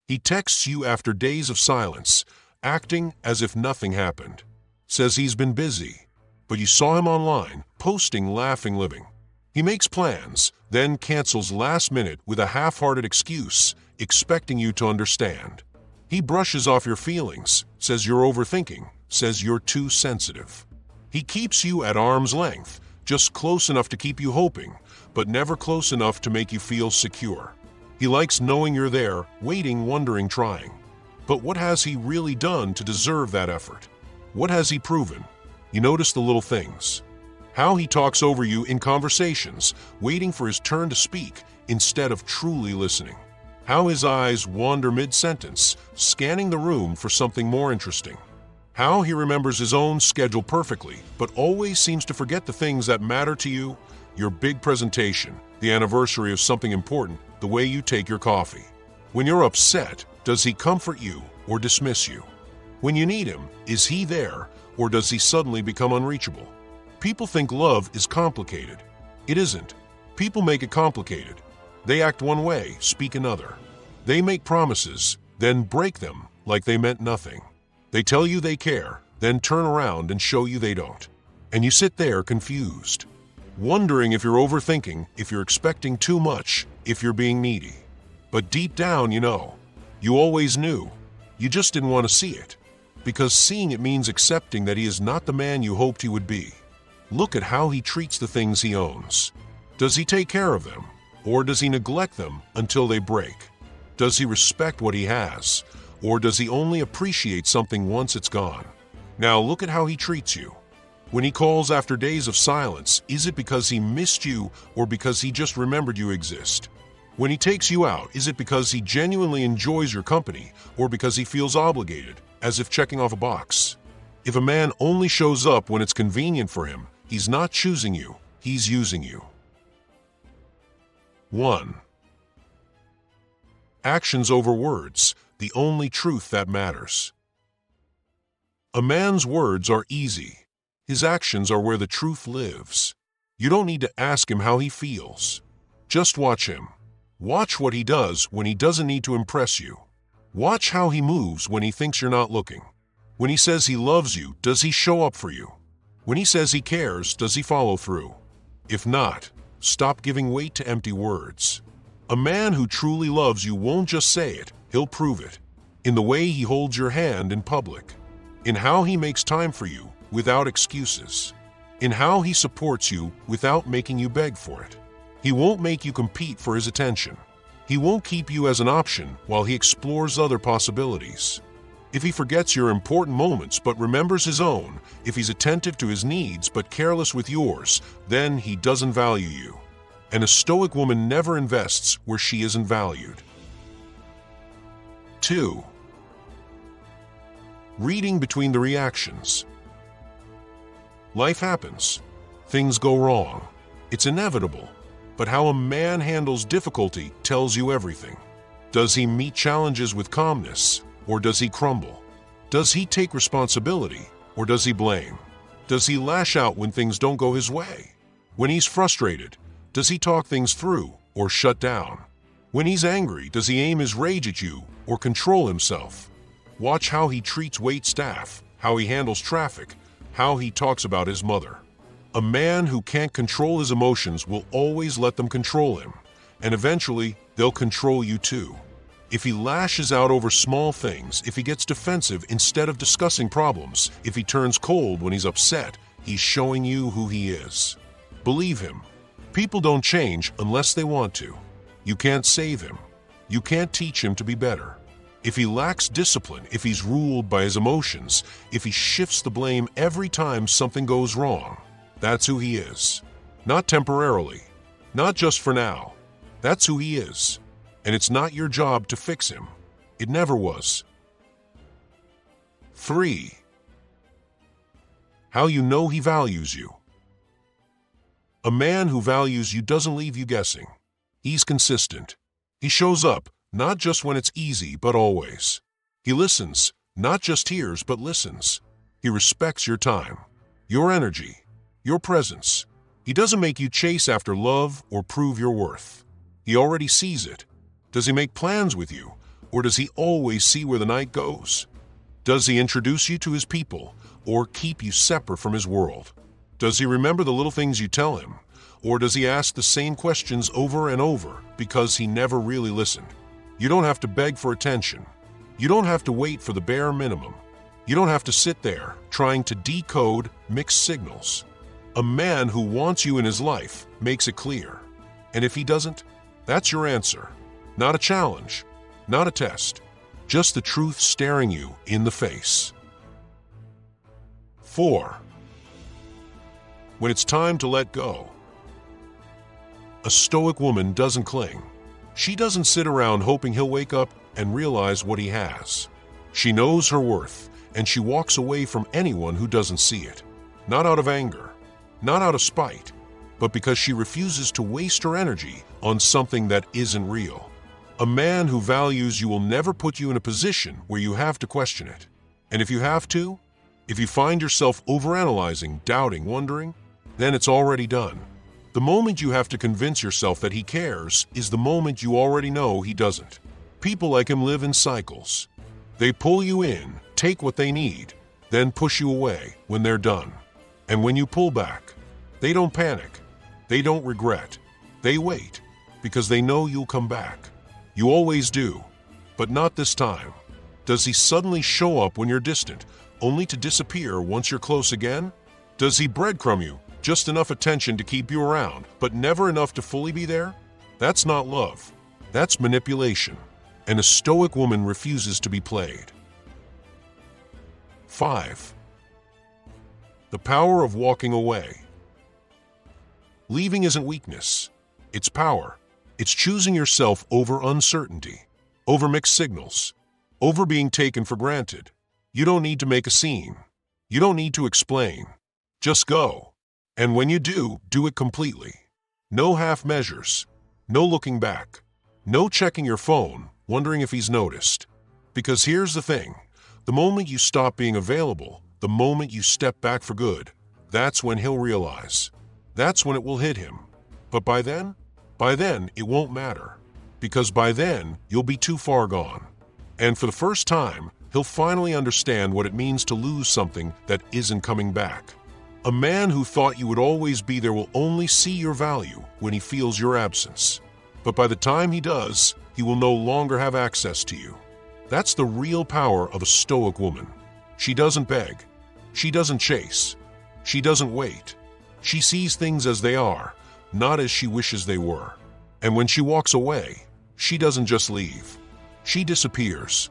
He texts you after days of silence, acting as if nothing happened. Says he's been busy, but you saw him online, posting, laughing, living. He makes plans, then cancels last minute with a half-hearted excuse, expecting you to understand. He brushes off your feelings, says you're overthinking, says you're too sensitive. He keeps you at arm's length, just close enough to keep you hoping, but never close enough to make you feel secure. He likes knowing you're there, waiting, wondering, trying. But what has he really done to deserve that effort? What has he proven? You notice the little things. How he talks over you in conversations, waiting for his turn to speak instead of truly listening. How his eyes wander mid-sentence, scanning the room for something more interesting. How he remembers his own schedule perfectly, but always seems to forget the things that matter to you, your big presentation, the anniversary of something important, the way you take your coffee. When you're upset, does he comfort you or dismiss you? When you need him, is he there, or does he suddenly become unreachable? People think love is complicated. It isn't. People make it complicated. They act one way, speak another. They make promises, then break them like they meant nothing. They tell you they care, then turn around and show you they don't. And you sit there confused, wondering if you're overthinking, if you're expecting too much, if you're being needy. But deep down, you know. You always knew. You just didn't want to see it. Because seeing it means accepting that he is not the man you hoped he would be. Look at how he treats the things he owns. Does he take care of them? Or does he neglect them until they break? Does he respect what he has? Or does he only appreciate something once it's gone? Now look at how he treats you. When he calls after days of silence, is it because he missed you or because he just remembered you exist? When he takes you out, is it because he genuinely enjoys your company or because he feels obligated, as if checking off a box? If a man only shows up when it's convenient for him, he's not choosing you, he's using you. 1. Actions over words, the only truth that matters. A man's words are easy. His actions are where the truth lives. You don't need to ask him how he feels. Just watch him. Watch what he does when he doesn't need to impress you. Watch how he moves when he thinks you're not looking. When he says he loves you, does he show up for you? When he says he cares, does he follow through? If not, stop giving weight to empty words. A man who truly loves you won't just say it, he'll prove it. In the way he holds your hand in public. In how he makes time for you without excuses. In how he supports you without making you beg for it. He won't make you compete for his attention. He won't keep you as an option while he explores other possibilities. If he forgets your important moments but remembers his own, if he's attentive to his needs but careless with yours, then he doesn't value you. And a Stoic woman never invests where she isn't valued. 2. Reading between the reactions. Life happens. Things go wrong. It's inevitable. But how a man handles difficulty tells you everything. Does he meet challenges with calmness, or does he crumble? Does he take responsibility, or does he blame? Does he lash out when things don't go his way? When he's frustrated, does he talk things through, or shut down? When he's angry, does he aim his rage at you, or control himself? Watch how he treats wait staff, how he handles traffic, how he talks about his mother. A man who can't control his emotions will always let them control him, and eventually they'll control you too. If he lashes out over small things, if he gets defensive instead of discussing problems, if he turns cold when he's upset, he's showing you who he is. Believe him. People don't change unless they want to. You can't save him. You can't teach him to be better. If he lacks discipline, if he's ruled by his emotions, if he shifts the blame every time something goes wrong, that's who he is. Not temporarily. Not just for now. That's who he is. And it's not your job to fix him. It never was. 3. How you know he values you. A man who values you doesn't leave you guessing. He's consistent. He shows up, not just when it's easy, but always. He listens, not just hears, but listens. He respects your time, your energy, your presence. He doesn't make you chase after love or prove your worth. He already sees it. Does he make plans with you, Or does he always see where the night goes? Does he introduce you to his people, or keep you separate from his world? Does he remember the little things you tell him, or does he ask the same questions over and over because he never really listened? You don't have to beg for attention. You don't have to wait for the bare minimum. You don't have to sit there trying to decode mixed signals. A man who wants you in his life makes it clear. And if he doesn't, that's your answer. Not a challenge, not a test, just the truth staring you in the face. 4. When it's time to let go. A Stoic woman doesn't cling. She doesn't sit around hoping he'll wake up and realize what he has. She knows her worth, and she walks away from anyone who doesn't see it. Not out of anger, not out of spite, but because she refuses to waste her energy on something that isn't real. A man who values you will never put you in a position where you have to question it. And if you have to, if you find yourself overanalyzing, doubting, wondering, then it's already done. The moment you have to convince yourself that he cares is the moment you already know he doesn't. People like him live in cycles. They pull you in, take what they need, then push you away when they're done. And when you pull back, they don't panic. They don't regret. They wait, because they know you'll come back. You always do, but not this time. Does he suddenly show up when you're distant, only to disappear once you're close again? Does he breadcrumb you, just enough attention to keep you around, but never enough to fully be there? That's not love. That's manipulation. And a Stoic woman refuses to be played. 5. The power of walking away. Leaving isn't weakness. It's power. It's choosing yourself over uncertainty, over mixed signals, over being taken for granted. You don't need to make a scene. You don't need to explain. Just go. And when you do, do it completely. No half measures. No looking back. No checking your phone, wondering if he's noticed. Because here's the thing. The moment you stop being available, the moment you step back for good, that's when he'll realize. That's when it will hit him. But by then it won't matter. Because by then, you'll be too far gone. And for the first time, he'll finally understand what it means to lose something that isn't coming back. A man who thought you would always be there will only see your value when he feels your absence. But by the time he does, he will no longer have access to you. That's the real power of a Stoic woman. She doesn't beg. She doesn't chase. She doesn't wait. She sees things as they are, not as she wishes they were. And when she walks away, she doesn't just leave. She disappears,